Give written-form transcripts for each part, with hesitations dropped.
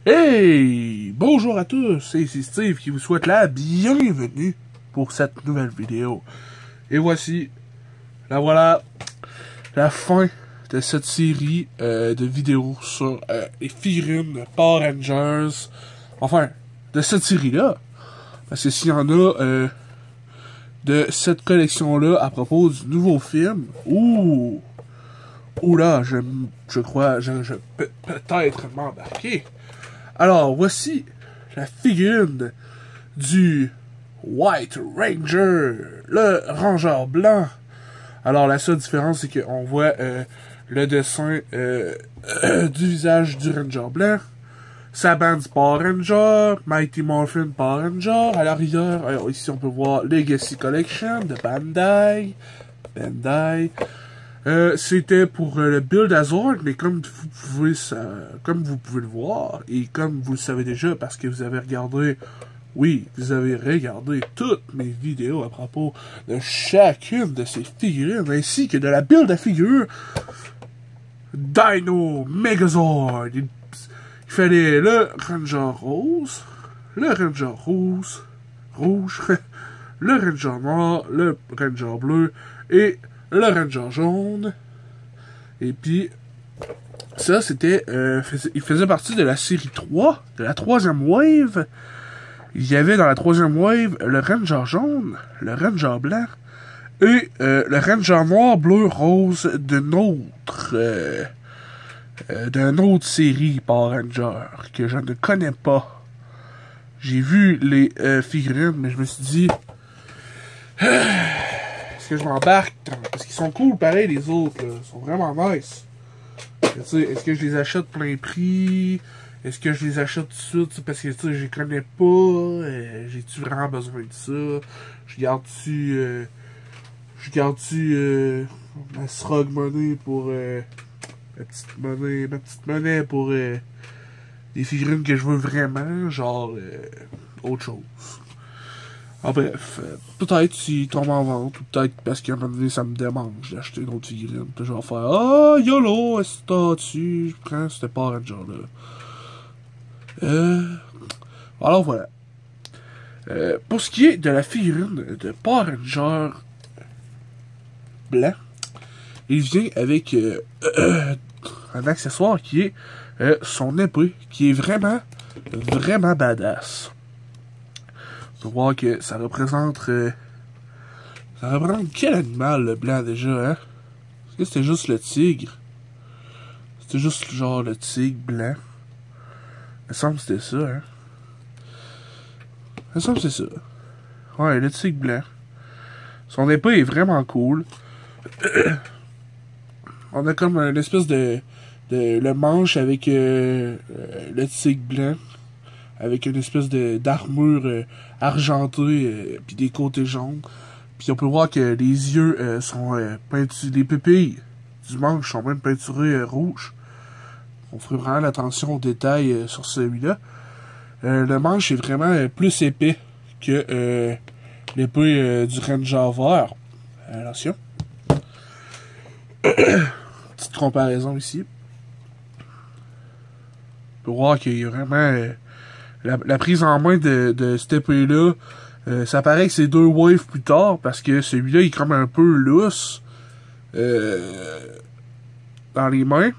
Hey! Bonjour à tous, c'est Steve qui vous souhaite la bienvenue pour cette nouvelle vidéo. Et voici, voilà, la fin de cette série de vidéos sur les figurines Power Rangers. Enfin, de cette série-là. Parce que s'il y en a de cette collection-là à propos du nouveau film, ouh là, je crois, je peux peut-être m'embarquer. Alors, voici la figurine du White Ranger, le Rangeur blanc. Alors, la seule différence, c'est qu'on voit le dessin du visage du Ranger blanc, sa bande Power Ranger, Mighty Morphin Power Ranger. À l'arrière, ici, on peut voir Legacy Collection de Bandai. C'était pour le Build a Zord, mais comme vous pouvez le voir, et comme vous le savez déjà, parce que vous avez regardé, toutes mes vidéos à propos de chacune de ces figurines, ainsi que de la Build à figure Dino Megazord. Il fallait le Ranger rose, le Ranger rouge, le Ranger noir, le Ranger bleu, et le Ranger jaune. Et puis, ça, c'était... il faisait partie de la série 3, de la 3e wave. Il y avait dans la 3e wave le Ranger jaune, le Ranger blanc, et le Ranger noir, bleu, rose d'une autre série Power Ranger, que je ne connais pas. J'ai vu les figurines, mais je me suis dit... Est-ce que je m'embarque? Parce qu'ils sont cool, pareil, les autres, là. Ils sont vraiment nice. Est-ce que je les achète plein prix? Est-ce que je les achète tout de suite? Parce que, je les connais pas. J'ai-tu vraiment besoin de ça? Je garde-tu ma Srog money pour... ma petite monnaie pour... des figurines que je veux vraiment, genre... autre chose. En bref, peut-être s'ils tombent en vente, ou peut-être parce qu'à un moment donné, ça me démange d'acheter une autre figurine. Toujours faire « Ah, YOLO, est-ce que t'as dessus? Je prends ce Power Ranger-là. » Alors voilà. Pour ce qui est de la figurine de Power Ranger blanc, il vient avec un accessoire qui est son épée, qui est vraiment badass. On peut voir que ça représente quel animal, le blanc, déjà, hein? Est-ce que c'était juste le tigre? C'était juste, genre, le tigre blanc. Il me semble que c'était ça, hein? Il me semble que c'est ça. Ouais, le tigre blanc. Son épée est vraiment cool. On a comme une espèce de le manche avec le tigre blanc. Avec une espèce d'armure argentée, puis des côtés jaunes. Puis on peut voir que les yeux sont peinturés, les pupilles du manche sont même peinturées rouges. On ferait vraiment attention aux détails sur celui-là. Le manche est vraiment plus épais que l'épée du Ranger vert. Attention. Petite comparaison ici. On peut voir qu'il y a vraiment... La prise en main de cette épée-là, ça paraît que c'est 2 waves plus tard, parce que celui-là, il est comme un peu lousse dans les mains,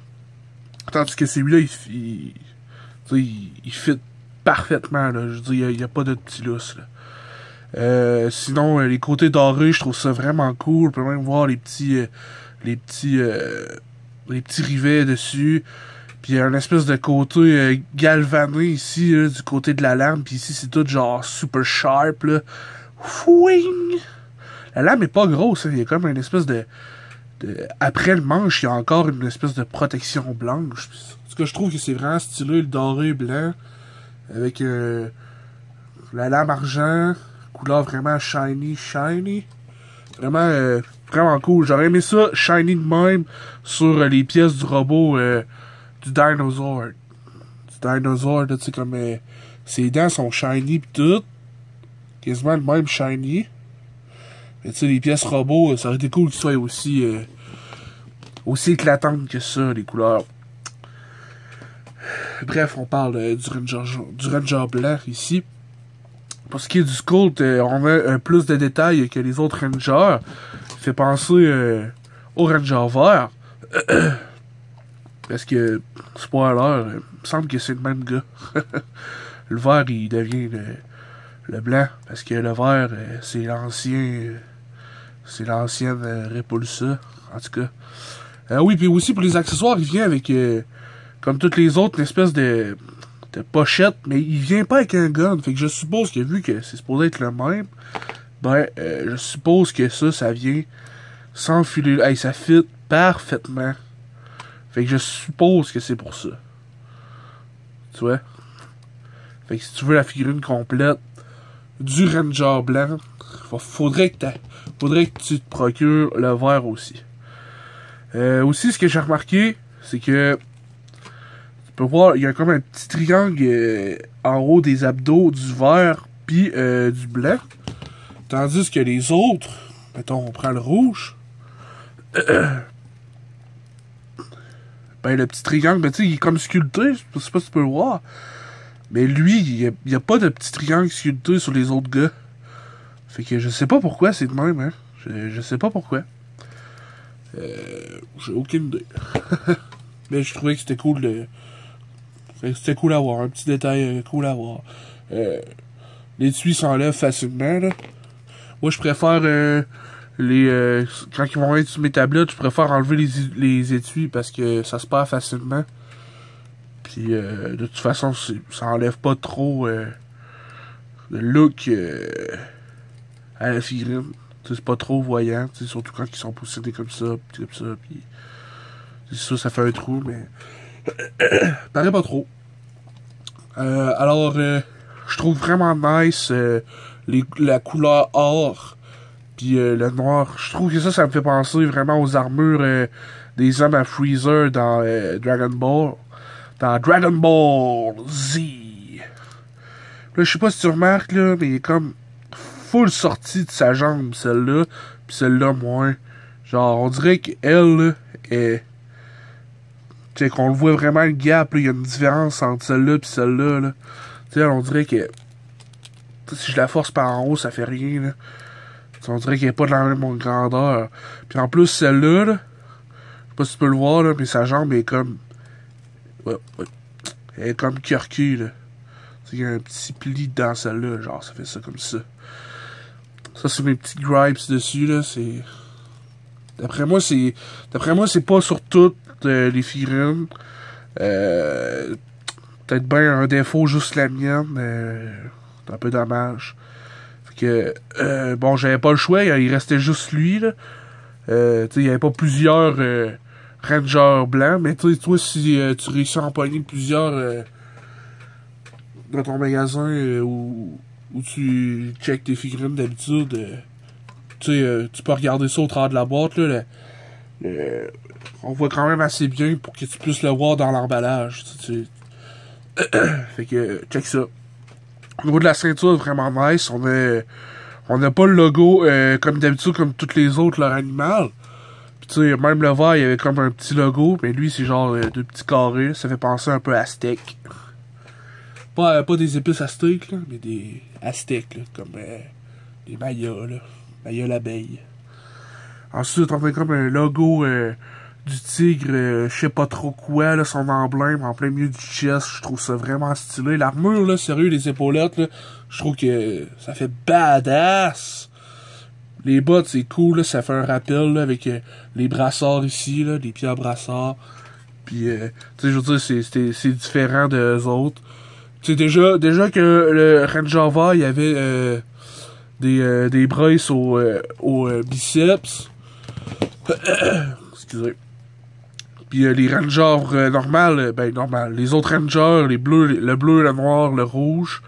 tandis que celui-là, il fit parfaitement, là. Je veux dire, il n'y a pas de petit lousse, là. Sinon, les côtés dorés, je trouve ça vraiment cool. On peut même voir les petits rivets dessus. Puis il y a un espèce de côté galvané ici, là, du côté de la lame. Puis ici, c'est tout genre super sharp, là. Fouing! La lame est pas grosse, hein. Il y a comme une espèce de... Après le manche, il y a encore une espèce de protection blanche. En tout cas, je trouve que c'est vraiment stylé, le doré blanc. Avec la lame argent. Couleur vraiment shiny. Vraiment cool. J'aurais aimé ça shiny de même sur les pièces du robot... du Dinosaur. Tu sais, comme ses dents sont shiny pis tout. Quasiment le même shiny. Mais tu sais, les pièces robots, ça aurait été cool qu'ils soient aussi éclatantes que ça, les couleurs. bref, on parle du Ranger blanc ici. Pour ce qui est du Scout, on a plus de détails que les autres Rangers. Ça fait penser au Ranger vert. Parce que, spoiler, il me semble que c'est le même gars. Le vert, il devient le blanc. Parce que le vert, c'est l'ancien... c'est l'ancienne Repulsa, en tout cas. Oui, puis aussi pour les accessoires, il vient avec, comme toutes les autres, une espèce de pochette, mais il vient pas avec un gun. Fait que je suppose que vu que c'est supposé être le même, ben, je suppose que ça vient sans filer. Hey, ça fit parfaitement. Fait que je suppose que c'est pour ça. Tu vois? Fait que si tu veux la figurine complète du Ranger blanc, faudrait que tu te procures le vert aussi. Aussi, ce que j'ai remarqué, c'est que tu peux voir, il y a comme un petit triangle en haut des abdos du vert puis du blanc. Tandis que les autres, mettons, on prend le rouge. Ben, le petit triangle, ben, tu sais, il est comme sculpté, je sais pas si tu peux le voir. Mais lui, il y a pas de petit triangle sculpté sur les autres gars. Fait que je sais pas pourquoi c'est de même, hein. Je sais pas pourquoi. J'ai aucune idée. Mais je trouvais que c'était cool de... C'était cool à voir, un petit détail cool à voir. L'étui s'enlève facilement, là. Moi, je préfère... quand ils vont être sur mes tablettes, je préfère enlever les étuis parce que ça se perd facilement. Puis de toute façon, ça enlève pas trop le look à la figurine. C'est pas trop voyant, surtout quand ils sont positionnés comme ça, puis ça fait un trou, mais paraît pas trop. Alors, je trouve vraiment nice la couleur or. Puis le noir, je trouve que ça me fait penser vraiment aux armures des hommes à Freezer dans Dragon Ball. Dans Dragon Ball Z. Là, je sais pas si tu remarques, là, mais il est comme full sortie de sa jambe, celle-là. Puis celle-là, moins. Genre, on dirait qu'elle, là, est... Tu sais, qu'on le voit vraiment le gap, là. Il y a une différence entre celle-là et celle-là, là. Tu sais, on dirait que... si je la force par en haut, ça fait rien, là. On dirait qu'elle n'est pas de la même grandeur. Puis en plus, celle-là, là, je sais pas si tu peux le voir, là, mais sa jambe est comme... Ouais. Elle est comme curcue, là. Il y a un petit pli dans celle-là, genre, ça fait ça comme ça. Ça, c'est mes petits gripes dessus, là, c'est... D'après moi, c'est pas sur toutes les figurines. Peut-être bien un défaut, juste la mienne, c'est un peu dommage. Bon, j'avais pas le choix, il restait juste lui, là. Il y avait pas plusieurs Rangers blancs, mais toi, si tu réussis à empoigner plusieurs dans ton magasin où tu checkes tes figurines d'habitude, tu peux regarder ça au travers de la boîte, là. On voit quand même assez bien pour que tu puisses le voir dans l'emballage. Fait que, check ça. Au niveau de la ceinture, vraiment nice. On n'a pas le logo comme d'habitude, comme toutes les autres, leur animal. Puis tu sais, même le vert, il y avait comme un petit logo. Mais lui, c'est genre deux petits carrés. Ça fait penser un peu à steak. Pas des épices à steak, là, mais des aztèques, là, comme des mayas, là. Maya l'abeille. Ensuite, on fait comme un logo du tigre, je sais pas trop quoi, là, son emblème en plein milieu du chest. Je trouve ça vraiment stylé. L'armure, là, sérieux, les épaulettes, là, je trouve que ça fait badass. Les bottes, c'est cool, là, ça fait un rappel, là, avec les brassards ici, là, les pieds à brassards. Puis, tu sais, je veux dire, c'est différent des autres. Tu sais, déjà que le Ranger vert, il y avait des braces au biceps. Excusez. Puis les Rangers normales, les autres Rangers, le bleu, le noir, le rouge,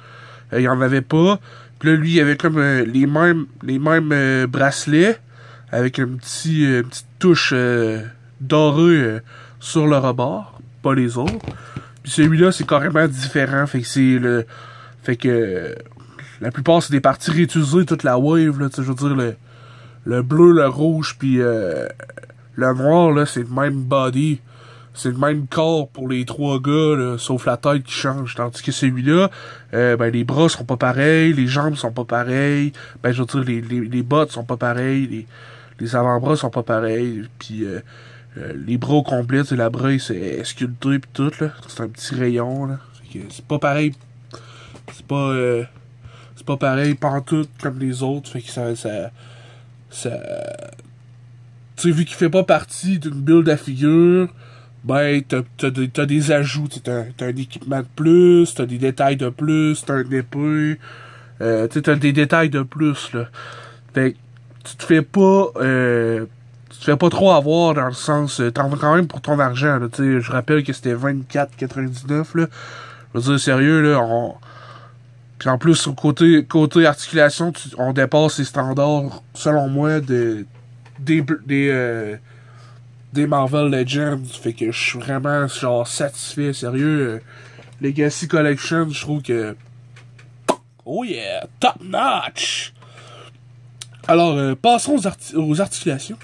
il y en avait pas. Puis là, lui, il avait comme les mêmes bracelets, avec une petite touche dorée sur le rebord, pas les autres. Puis celui-là, c'est carrément différent, fait que la plupart, c'est des parties réutilisées, toute la wave, là, je veux dire, le bleu, le rouge, puis le noir, là, c'est le même body. c'est le même corps pour les 3 gars, là, sauf la tête qui change. Tandis que celui-là, ben les bras sont pas pareils, les jambes sont pas pareilles, ben je veux dire, les bottes sont pas pareilles, les avant-bras sont pas pareils, puis les bras au complet, la braille c'est sculpté pis tout, là. C'est un petit rayon, là. C'est pas pareil. C'est pas pareil pantoute comme les autres. Fait que ça tu sais, vu qu'il fait pas partie d'une build à figure, ben, t'as des ajouts. T'as un équipement de plus, t'as des détails de plus, t'as un épée. T'as des détails de plus, là. Fait que tu te fais pas trop avoir dans le sens, t'en as quand même pour ton argent, là. Tu sais, je rappelle que c'était 24,99, là. Je veux dire, sérieux, là, puis en plus, côté articulation, on dépasse les standards, selon moi, des Marvel Legends. Fait que je suis vraiment, genre, satisfait, sérieux. Legacy Collection, je trouve que... Oh yeah! Top notch! Alors, passons aux articulations.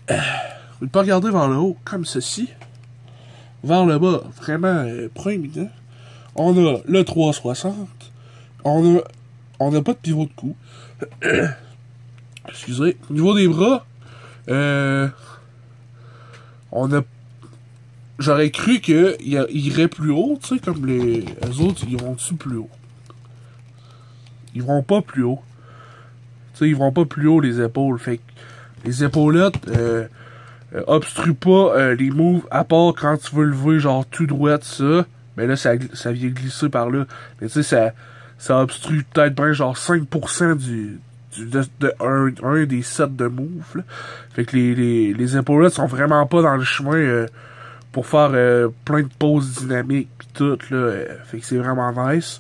Vous ne pas regarder vers le haut, comme ceci. Vers le bas, vraiment proéminent. On a le 360. On a pas de pivot de cou. Excusez. Au niveau des bras, j'aurais cru qu'il irait plus haut, tu sais, comme les autres, ils vont-tu plus haut? Ils vont pas plus haut. Tu sais, ils vont pas plus haut, les épaules. Fait que les épaulettes obstruent pas les moves, à part quand tu veux lever, genre, tout droit de ça. Mais là, ça vient glisser par là. Mais tu sais, ça obstrue peut-être bien genre 5% un des sets de moves, là. Fait que les épaulettes sont vraiment pas dans le chemin pour faire plein de poses dynamiques pis tout, là. Fait que c'est vraiment nice.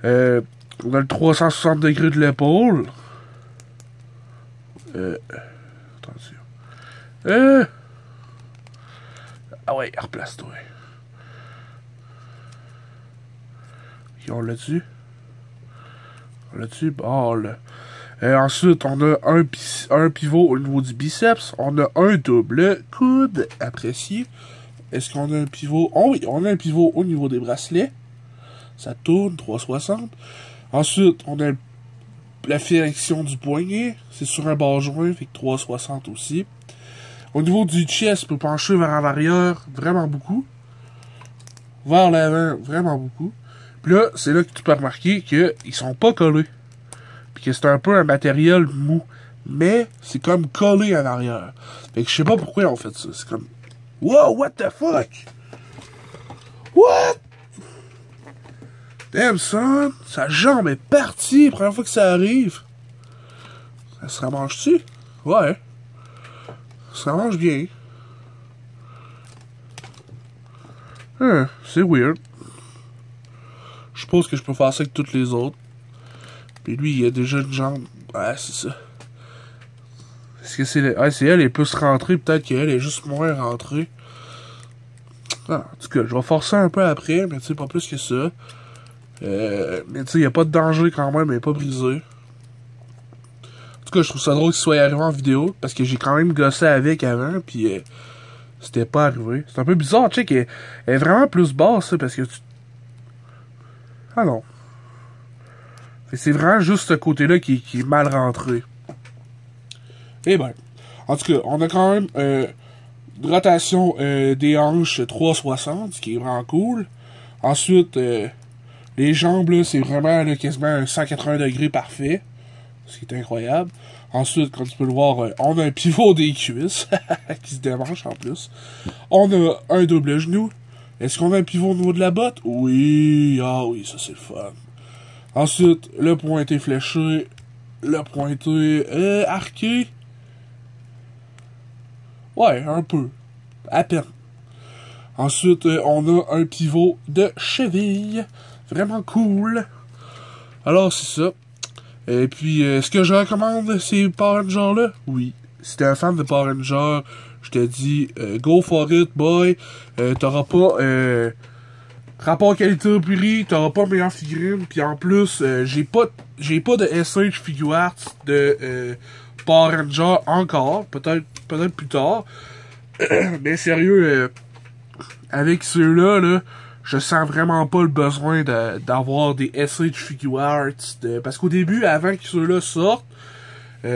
On a le 360 degrés de l'épaule. Attention. Ah ouais, replace-toi. On l'a dessus. Bon, là. Ensuite, on a un pivot au niveau du biceps. On a un double coude apprécié. Est-ce qu'on a un pivot? Oh oui, on a un pivot au niveau des bracelets. Ça tourne, 360. Ensuite, on a la flexion du poignet. C'est sur un bord joint, fait que 360 aussi. Au niveau du chest, peut pencher vers l'arrière, vraiment beaucoup. Vers l'avant, vraiment beaucoup. Puis là, c'est là que tu peux remarquer qu'ils sont pas collés. Puis que c'est un peu un matériel mou. Mais c'est comme collé en arrière. Fait que je sais pas pourquoi ils ont fait ça. C'est comme... Wow, what the fuck? What? Damn son, sa jambe est partie. Première fois que ça arrive. Ça se ramange-tu? Ouais. Ça se ramange bien. C'est weird. Je suppose que je peux faire ça avec toutes les autres. Puis lui, il a déjà une jambe. Ouais, c'est ça. Est-ce que c'est... c'est elle, elle peut se rentrer. Peut-être qu'elle est juste moins rentrée. Ah, en tout cas, je vais forcer un peu après, mais tu sais, pas plus que ça. Mais tu sais, il n'y a pas de danger quand même, elle n'est pas brisée. En tout cas, je trouve ça drôle qu'il soit arrivé en vidéo, parce que j'ai quand même gossé avec avant, puis c'était pas arrivé. C'est un peu bizarre, tu sais, qu'elle est vraiment plus basse, ça, parce que tu... Ah non. C'est vraiment juste ce côté-là qui est mal rentré. Eh ben, en tout cas, on a quand même une rotation des hanches 360, ce qui est vraiment cool. Ensuite, les jambes, là, c'est vraiment là, quasiment un 180 degrés parfait, ce qui est incroyable. Ensuite, comme tu peux le voir, on a un pivot des cuisses, qui se démanche en plus. On a un double genou. Est-ce qu'on a un pivot au niveau de la botte? Oui, ah oui, ça c'est le fun. Ensuite, le pointé fléché, le pointé arqué. Ouais, un peu. À peine. Ensuite, on a un pivot de cheville. Vraiment cool. Alors, c'est ça. Et puis, est-ce que je recommande ces Power Rangers-là? Oui. Si t'es un fan de Power Rangers, je te dis, go for it, boy. T'auras pas... rapport qualité-prix, t'auras pas meilleure figurine, puis en plus, j'ai pas de SH Figuarts de Power Ranger encore, peut-être plus tard, Mais sérieux, avec ceux-là, là, je sens vraiment pas le besoin d'avoir des essais de figure arts. Parce qu'au début, avant que ceux-là sortent, tu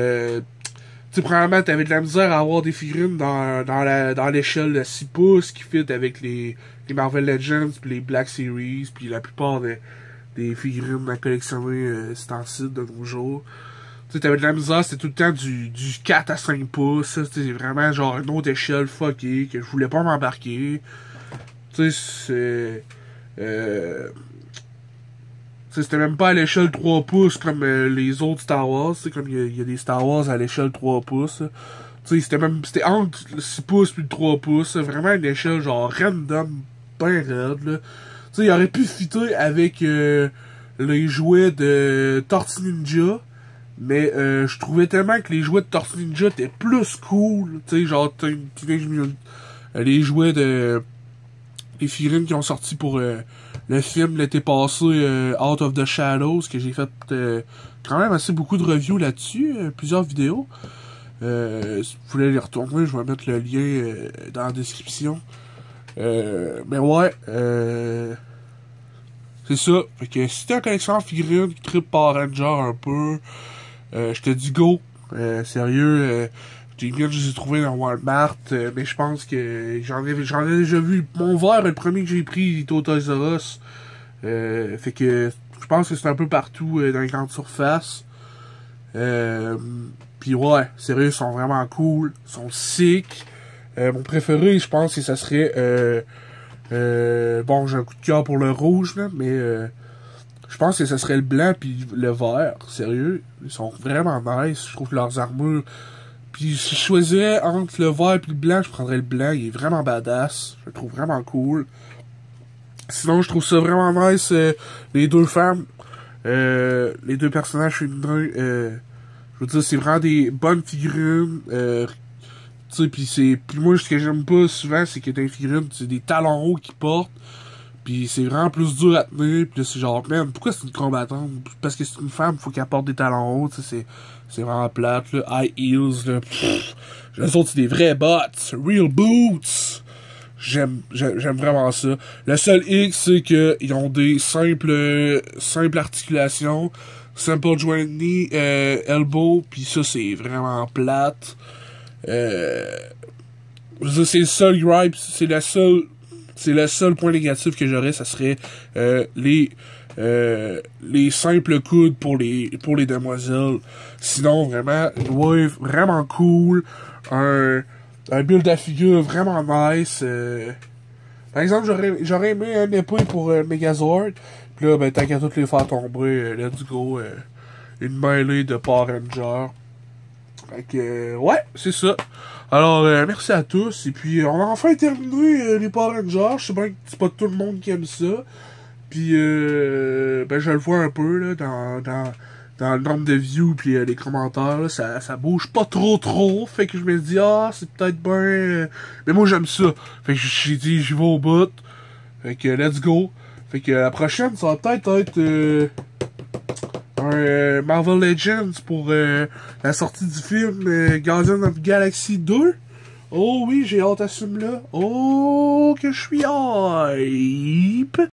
sais, probablement, t'avais de la misère à avoir des figurines dans l'échelle de 6 pouces qui fit avec les Marvel Legends, puis les Black Series, puis la plupart des figurines à collectionner c'est en site de nos jours. Tu sais, t'avais de la misère, c'était tout le temps du 4 à 5 pouces. C'était vraiment genre une autre échelle fuckée que je voulais pas m'embarquer. Tu sais, c'était même pas à l'échelle 3 pouces comme les autres Star Wars. Comme il y a des Star Wars à l'échelle 3 pouces. Tu sais, c'était entre le 6 pouces puis le 3 pouces. Vraiment une échelle genre random, ben raide. Là. Tu sais, il aurait pu fitter avec les jouets de Tortue Ninja. Mais je trouvais tellement que les jouets de Tortue Ninja étaient plus cool. Tu sais, genre les jouets de... les figurines qui ont sorti pour le film l'été passé, Out of the Shadows, que j'ai fait quand même assez beaucoup de reviews là-dessus, plusieurs vidéos. Si vous voulez les retourner, je vais mettre le lien dans la description. Mais ouais, c'est ça. Fait que si t'es un collectionneur de figurines qui trippe Power Ranger un peu, je te dis go. Sérieux, je les ai trouvés dans Walmart, mais je pense que j'en ai déjà vu. Mon verre, le premier que j'ai pris, il était au Toys R Us. Fait que je pense que c'est un peu partout dans les grandes surfaces. Puis ouais, sérieux, ils sont vraiment cool. Ils sont sick. Mon préféré, je pense que ça serait... bon, j'ai un coup de cœur pour le rouge, là, mais... je pense que ça serait le blanc puis le vert. Sérieux, ils sont vraiment nice. Je trouve que leurs armures... Puis si je choisissais entre le vert et le blanc, je prendrais le blanc. Il est vraiment badass. Je le trouve vraiment cool. Sinon, je trouve ça vraiment nice. Les deux femmes, les deux personnages féminins, je veux dire, c'est vraiment des bonnes figurines. Tu sais, puis moi, ce que j'aime pas souvent, c'est que des figurines, c'est des talons hauts qu'ils portent. Puis c'est vraiment plus dur à tenir. Puis là, c'est genre, man, pourquoi c'est une combattante? Parce que c'est une femme, faut qu'elle porte des talons hauts. Tu sais, c'est vraiment plate, là. High heels, là. Les autres, c'est des vrais bots. Real boots. J'aime vraiment ça. Le seul X, c'est que ils ont des simples articulations. Simple joint knee, elbow. Puis ça, c'est vraiment plate. Je veux dire, c'est le seul gripe. C'est le seul point négatif que j'aurais, ça serait les simples coudes pour les demoiselles. Sinon, vraiment, ouais, vraiment cool. Un build à figure vraiment nice. Par exemple, j'aurais aimé un épée pour Megazord. Puis là, ben, tant qu'à toutes les faire tomber, let's go. Une mêlée de Power Rangers. Fait que, ouais, c'est ça. Alors, merci à tous. Et puis, on a enfin terminé les Power Rangers. Je sais bien que c'est pas tout le monde qui aime ça. Puis, ben, je le vois un peu, là, dans le nombre de views puis les commentaires, là, ça bouge pas trop. Fait que je me dis, ah, c'est peut-être bien... Mais moi, j'aime ça. Fait que j'ai dit, j'y vais au bout. Fait que, let's go. Fait que la prochaine, ça va peut-être être... un Marvel Legends pour la sortie du film Guardians of the Galaxy 2. Oh oui, j'ai hâte à ce film-là. Oh, que je suis hype.